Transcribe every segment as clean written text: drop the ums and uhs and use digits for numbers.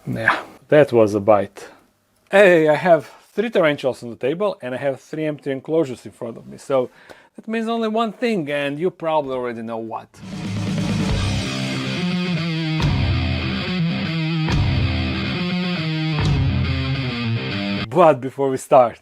Yeah, that was a bite. Hey, I have 3 tarantulas on the table and I have 3 empty enclosures in front of me. So that means only one thing, and you probably already know what. But before we start,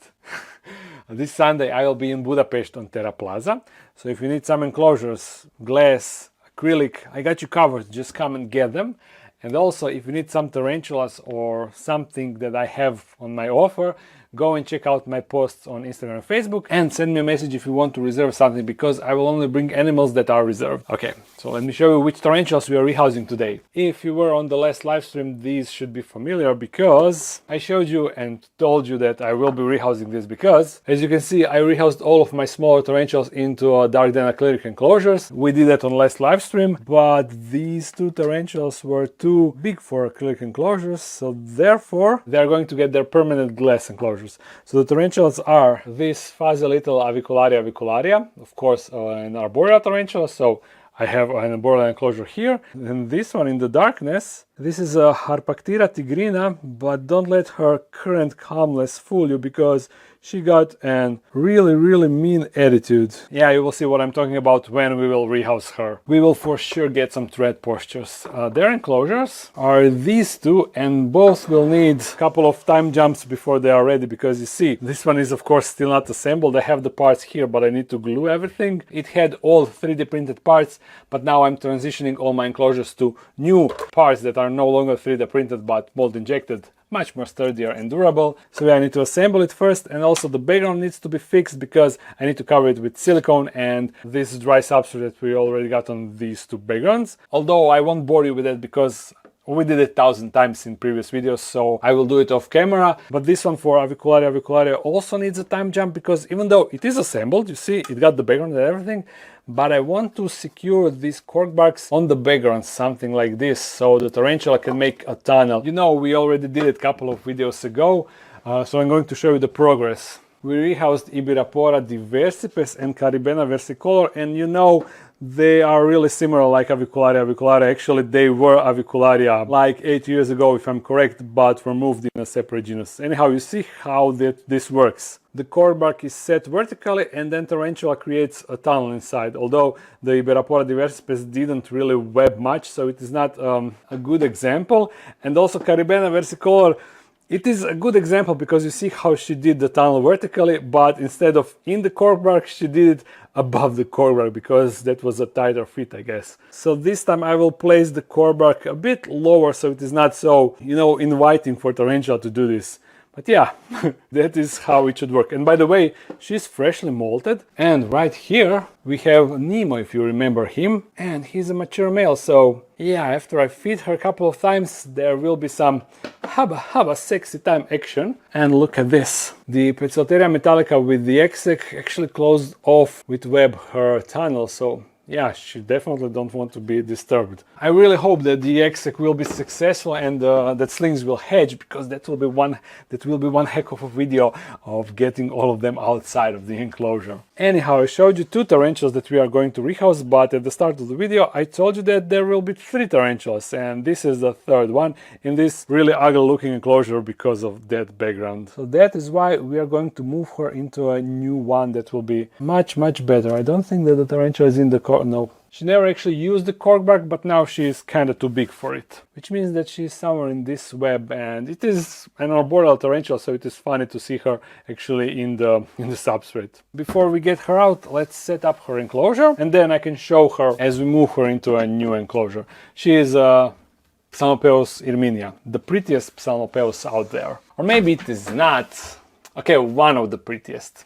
this Sunday I will be in Budapest on Terra Plaza. So if you need some enclosures, glass, acrylic, I got you covered. Just come and get them. And also, if you need some tarantulas or something that I have on my offer, go and check out my posts on Instagram and Facebook and send me a message if you want to reserve something, because I will only bring animals that are reserved. Okay, so let me show you which tarantulas we are rehousing today. If you were on the last live stream, these should be familiar because I showed you and told you that I will be rehousing this, because as you can see, I rehoused all of my smaller tarantulas into dark den acrylic enclosures. We did that on last live stream, but these 2 tarantulas were too big for acrylic enclosures, so therefore they are going to get their permanent glass enclosures. So the tarantulas are this fuzzy little Avicularia, of course an arboreal tarantula, so I have an arboreal enclosure here. And this one in the darkness, this is a Harpactira tigrina, but don't let her current calmness fool you, because she got an really mean attitude. Yeah, you will see what I'm talking about when we will rehouse her. We will for sure get some thread postures. Their enclosures are these 2, and both will need a couple of time jumps before they are ready, because you see, this one is of course still not assembled. I have the parts here, but I need to glue everything. It had all 3D printed parts, but now I'm transitioning all my enclosures to new parts that are no longer 3D printed but mold injected, much more sturdier and durable. So yeah, I need to assemble it first, and also the background needs to be fixed because I need to cover it with silicone and this dry substrate that we already got on these 2 backgrounds. Although I won't bore you with that because we did it 1,000 times in previous videos, so I will do it off camera. But this one for Avicularia also needs a time jump, because even though it is assembled, you see it got the background and everything, but I want to secure these cork barks on the background, something like this, so the tarantula can make a tunnel. You know, we already did it a couple of videos ago, so I'm going to show you the progress. We rehoused Ibirapora diversipes and Caribena versicolor, and you know, they are really similar like Avicularia. Actually, they were Avicularia like 8 years ago, if I'm correct, but were moved in a separate genus. Anyhow, you see how this works. The cork bark is set vertically, and then tarantula creates a tunnel inside. Although the Ibirapora diversipes didn't really web much, so it is not a good example. And also Caribena versicolor, it is a good example because you see how she did the tunnel vertically, but instead of in the cork bark, she did it above the cork bark, because that was a tighter fit, I guess. So this time I will place the cork bark a bit lower, so it is not so, you know, inviting for tarantula to do this. But yeah, that is how it should work. And by the way, she's freshly molted. And right here we have Nemo, if you remember him. And he's a mature male. So yeah, after I feed her a couple of times, there will be some hubba sexy time action. And look at this. The Psalmopoeus metallica with the exec actually closed off with web her tunnel. So yeah, she definitely don't want to be disturbed. I really hope that the exec will be successful and that slings will hatch, because that will be one heck of a video of getting all of them outside of the enclosure. Anyhow, I showed you 2 tarantulas that we are going to rehouse, but at the start of the video I told you that there will be 3 tarantulas, and this is the 3rd one in this really ugly looking enclosure because of that background. So that is why we are going to move her into a new one that will be much better. I don't think that the tarantula is in the no. She never actually used the cork bark, but now she is kinda too big for it. Which means that she is somewhere in this web, and it is an arboreal tarantula, so it is funny to see her actually in the substrate. Before we get her out, let's set up her enclosure, and then I can show her as we move her into a new enclosure. She is Psalmopoeus irminia, the prettiest Psalmopoeus out there. Or maybe it is not. Okay, one of the prettiest.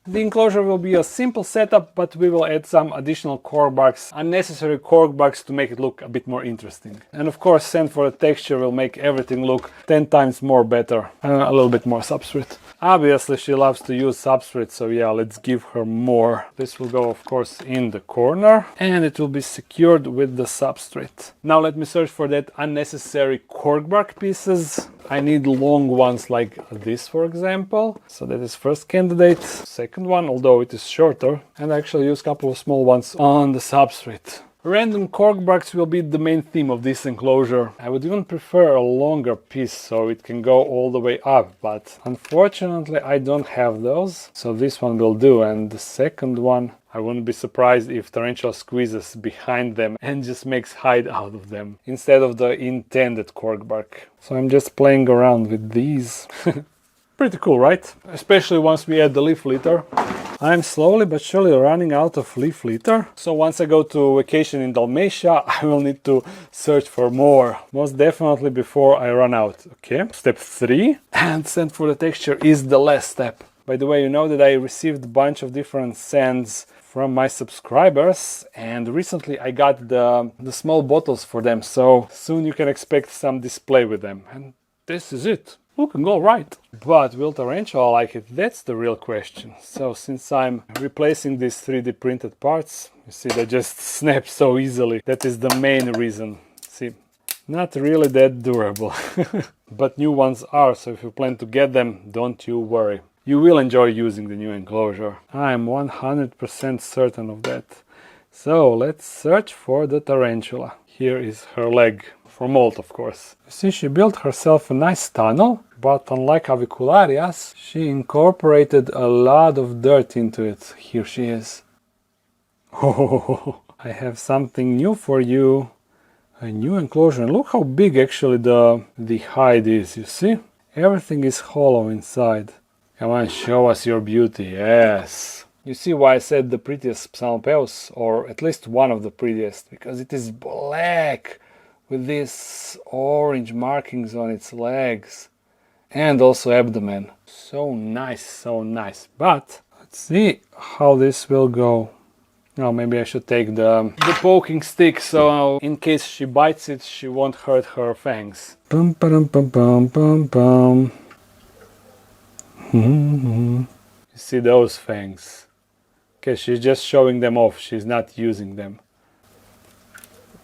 The enclosure will be a simple setup, but we will add some additional cork barks, unnecessary cork barks, to make it look a bit more interesting. And of course, sand for the texture will make everything look 10 times more better. A little bit more substrate. Obviously, she loves to use substrate, so yeah, let's give her more. This will go, of course, in the corner, and it will be secured with the substrate. Now let me search for that unnecessary cork bark pieces. I need long ones like this, for example. So that is first candidate. Second one, although it is shorter. And I actually use a couple of small ones on the substrate. Random cork barks will be the main theme of this enclosure. I would even prefer a longer piece so it can go all the way up, but unfortunately I don't have those, so this one will do. And the second one, I wouldn't be surprised if Tarantula squeezes behind them and just makes hide out of them instead of the intended cork bark. So I'm just playing around with these. Pretty cool, right? Especially once we add the leaf litter. I'm slowly but surely running out of leaf litter. So once I go to vacation in Dalmatia, I will need to search for more. Most definitely before I run out. Okay, step 3. And sand for the texture is the last step. By the way, you know that I received a bunch of different sands from my subscribers, and recently I got the small bottles for them. So soon you can expect some display with them. And this is it. Looking all right. But will Tarantula like it? That's the real question. So since I'm replacing these 3D printed parts, you see they just snap so easily. That is the main reason. See, not really that durable. But new ones are, so if you plan to get them, don't you worry. You will enjoy using the new enclosure. I'm 100% certain of that. So let's search for the Tarantula. Here is her leg. For mold, of course. You see, she built herself a nice tunnel, but unlike Avicularias, she incorporated a lot of dirt into it. Here she is. Oh, I have something new for you. A new enclosure. And look how big actually the hide is, you see? Everything is hollow inside. Come on, show us your beauty. Yes. You see why I said the prettiest Psalmopoeus, or at least one of the prettiest, because it is black, with these orange markings on its legs and also abdomen. So nice, so nice. But let's see how this will go. Oh, maybe I should take the poking stick, so in case she bites it, she won't hurt her fangs. Bum, ba-dum, bum, bum, bum, bum. You see those fangs? Okay, she's just showing them off. She's not using them.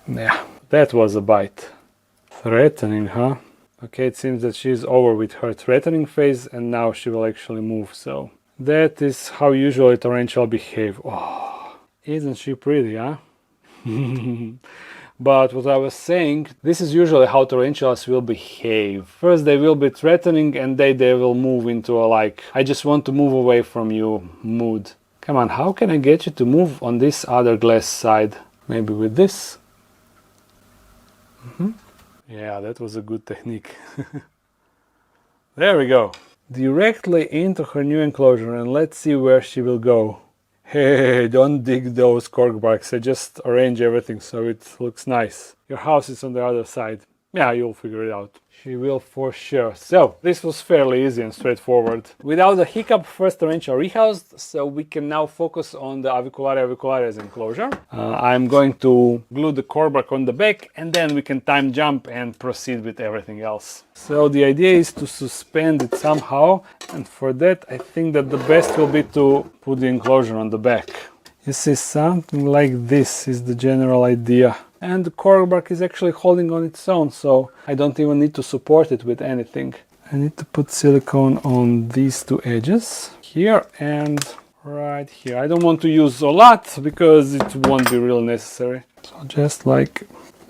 Yeah. That was a bite. Threatening, huh? Okay, it seems that she's over with her threatening phase and now she will actually move, so... That is how usually Tarantula behave. Oh, isn't she pretty, huh? But what I was saying, this is usually how tarantulas will behave. First they will be threatening and they will move into a like, I just want to move away from you mood. Come on, how can I get you to move on this other glass side? Maybe with this? Yeah, that was a good technique. There we go. Directly into her new enclosure and let's see where she will go. Hey, don't dig those cork barks. I just arrange everything so it looks nice. Your house is on the other side. Yeah, you'll figure it out. She will for sure. So, this was fairly easy and straightforward. Without a hiccup, first Tarantula rehoused, so we can now focus on the Avicularia's enclosure. I'm going to glue the cork bark on the back and then we can time jump and proceed with everything else. So the idea is to suspend it somehow, and for that I think that the best will be to put the enclosure on the back. You see, something like this is the general idea. And the cork bark is actually holding on its own, so I don't even need to support it with anything. I need to put silicone on these two edges, here and right here. I don't want to use a lot because it won't be really necessary. So just like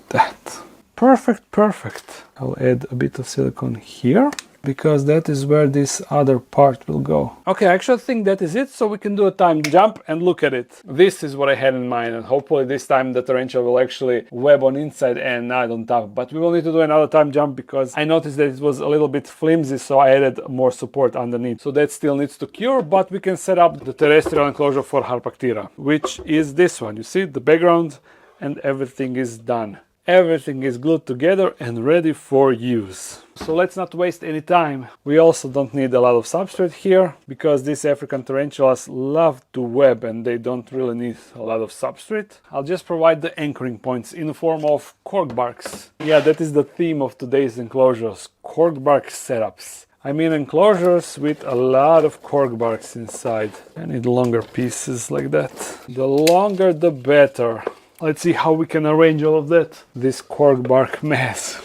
that. Perfect, perfect. I'll add a bit of silicone here, because that is where this other part will go. Okay, I actually think that is it, so we can do a time jump and look at it. This is what I had in mind, and hopefully this time the tarantula will actually web on inside and not on top. But we will need to do another time jump because I noticed that it was a little bit flimsy, so I added more support underneath. So that still needs to cure, but we can set up the terrestrial enclosure for Harpactira, which is this one. You see the background and everything is done. Everything is glued together and ready for use. So let's not waste any time. We also don't need a lot of substrate here, because these African tarantulas love to web and they don't really need a lot of substrate. I'll just provide the anchoring points in the form of cork barks. Yeah, that is the theme of today's enclosures, cork bark setups. I mean enclosures with a lot of cork barks inside. I need longer pieces like that. The longer the better. Let's see how we can arrange all of that. This cork bark mess.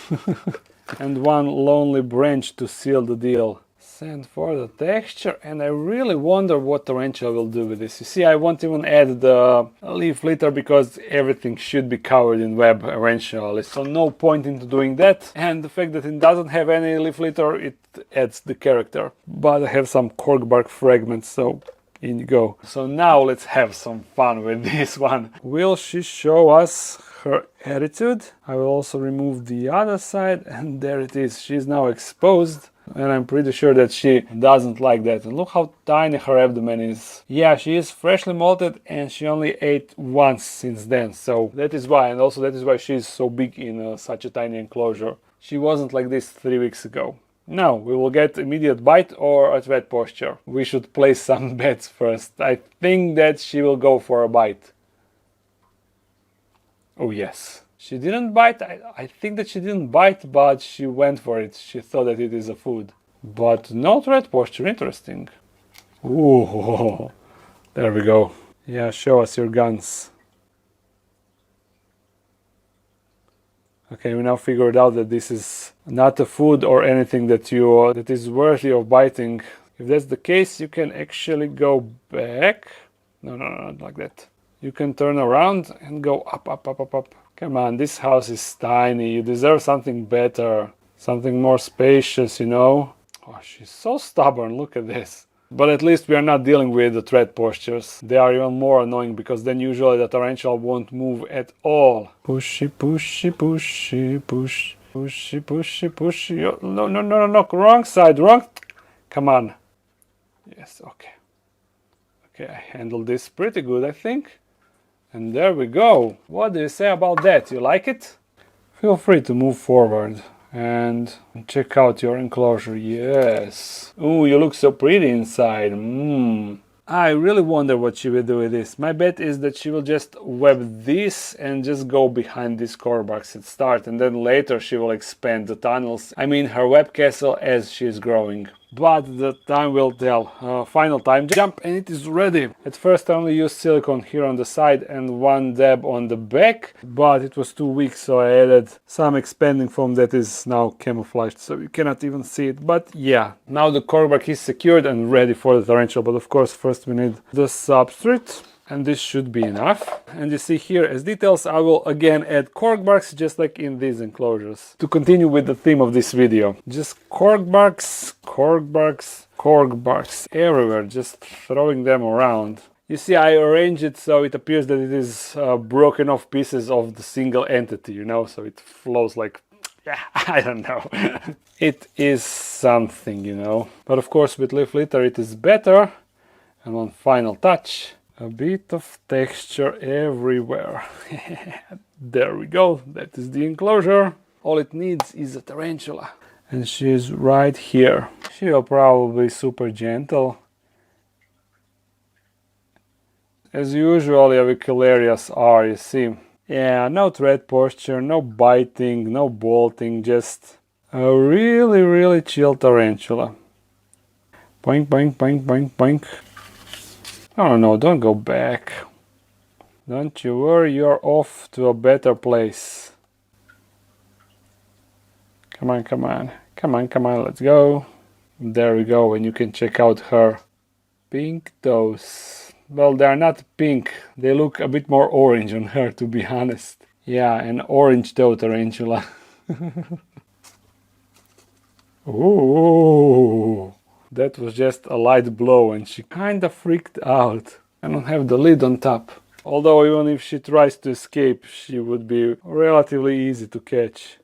And one lonely branch to seal the deal. sand for the texture, and I really wonder what Tarantula will do with this. You see, I won't even add the leaf litter because everything should be covered in web eventually, so no point into doing that. And the fact that it doesn't have any leaf litter, it adds the character. But I have some cork bark fragments, so in you go. So now let's have some fun with this one. Will she show us her attitude? I will also remove the other side, and there it is. She's now exposed, and I'm pretty sure that she doesn't like that. And look how tiny her abdomen is. Yeah, she is freshly molted, and she only ate once since then, so that is why. And also that is why she's so big in such a tiny enclosure. She wasn't like this 3 weeks ago. Now we will get immediate bite or a threat posture. We should place some bets first. I think that she will go for a bite. Oh yes. She didn't bite. I think that she didn't bite, but she went for it. She thought that it is a food. But no threat posture. Interesting. Ooh, there we go. Yeah, show us your guns. Okay, we now figured out that this is not a food or anything that is worthy of biting. If that's the case, you can actually go back. No, not like that. You can turn around and go up, up, up, up, up. Come on, this house is tiny. You deserve something better, something more spacious, you know. Oh, she's so stubborn. Look at this. But at least we are not dealing with the threat postures. They are even more annoying because then usually the tarantula won't move at all. Pushy, pushy, pushy, push. Pushy, pushy, pushy. No. Wrong side, wrong. Come on. Yes, okay. Okay, I handled this pretty good, I think. And there we go. What do you say about that? You like it? Feel free to move forward and check out your enclosure. Yes. Ooh, you look so pretty inside. I really wonder what she will do with this. My bet is that she will just web this and just go behind this core box at start, and then later she will expand the tunnels. I mean her web castle as she is growing. But the time will tell. Final time jump, and it is ready. At first I only used silicone here on the side and one dab on the back, but it was too weak, so I added some expanding foam that is now camouflaged, so you cannot even see it. But yeah, now the corkbark is secured and ready for the tarantula, but of course first we need the substrate. And this should be enough. And you see here as details, I will again add cork barks just like in these enclosures. To continue with the theme of this video. Just cork barks, cork barks, cork barks everywhere, just throwing them around. You see, I arrange it so it appears that it is broken off pieces of the single entity, you know, so it flows like, yeah, I don't know. It is something, you know. But of course with leaf litter it is better. And one final touch. A bit of texture everywhere. There we go. That is the enclosure. All it needs is a tarantula. And she's right here. She will probably be super gentle. As usual, Avicularias are, you see. Yeah, no threat posture, no biting, no bolting, just a really, really chill tarantula. Boink, boink, boink, boink, boink. Oh no, don't go back. Don't you worry, you're off to a better place. Come on, come on. Come on, come on, let's go. There we go, and you can check out her pink toes. Well, they're not pink. They look a bit more orange on her, to be honest. Yeah, an orange toe tarantula. Ooh. That was just a light blow and she kinda freaked out. I don't have the lid on top. Although even if she tries to escape, she would be relatively easy to catch.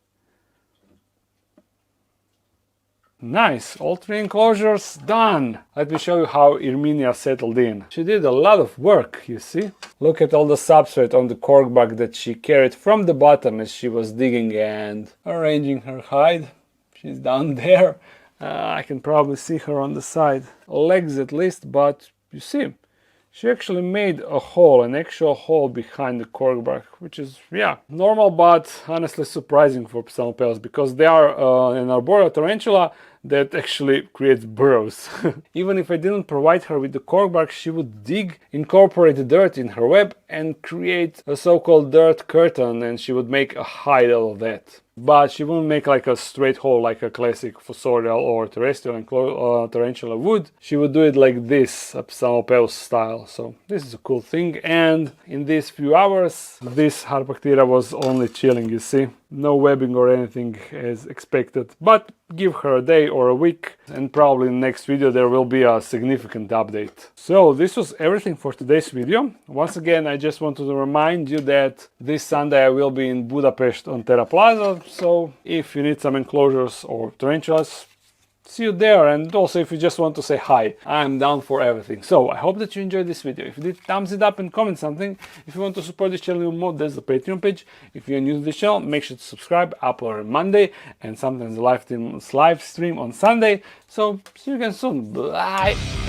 Nice, all 3 enclosures done. Let me show you how Irminia settled in. She did a lot of work, you see. Look at all the substrate on the corkbark that she carried from the bottom as she was digging and arranging her hide. She's down there. I can probably see her on the side. Legs at least, but you see, she actually made a hole, an actual hole behind the corkbark, which is, yeah, normal, but honestly surprising for Psalmopoeus, because they are an arboreal tarantula that actually creates burrows. Even if I didn't provide her with the corkbark, she would dig, incorporate the dirt in her web, and create a so-called dirt curtain, and she would make a hide out of that. but she wouldn't make like a straight hole like a classic fossorial or terrestrial tarantula would. She would do it like this, Psalmopoeus style. So this is a cool thing. And in these few hours, this Harpactira was only chilling, you see. No webbing or anything as expected, but give her a day or a week and probably in the next video there will be a significant update. So this was everything for today's video. Once again, I just wanted to remind you that this Sunday I will be in Budapest on Terra Plaza, so if you need some enclosures or tarantulas, see you there. And also if you just want to say hi, I'm down for everything. So I hope that you enjoyed this video. If you did, thumbs it up and comment something. If you want to support this channel more, there's the Patreon page. If you're new to this channel, make sure to subscribe. Upload on Monday and sometimes live stream on Sunday. So see you again soon. Bye.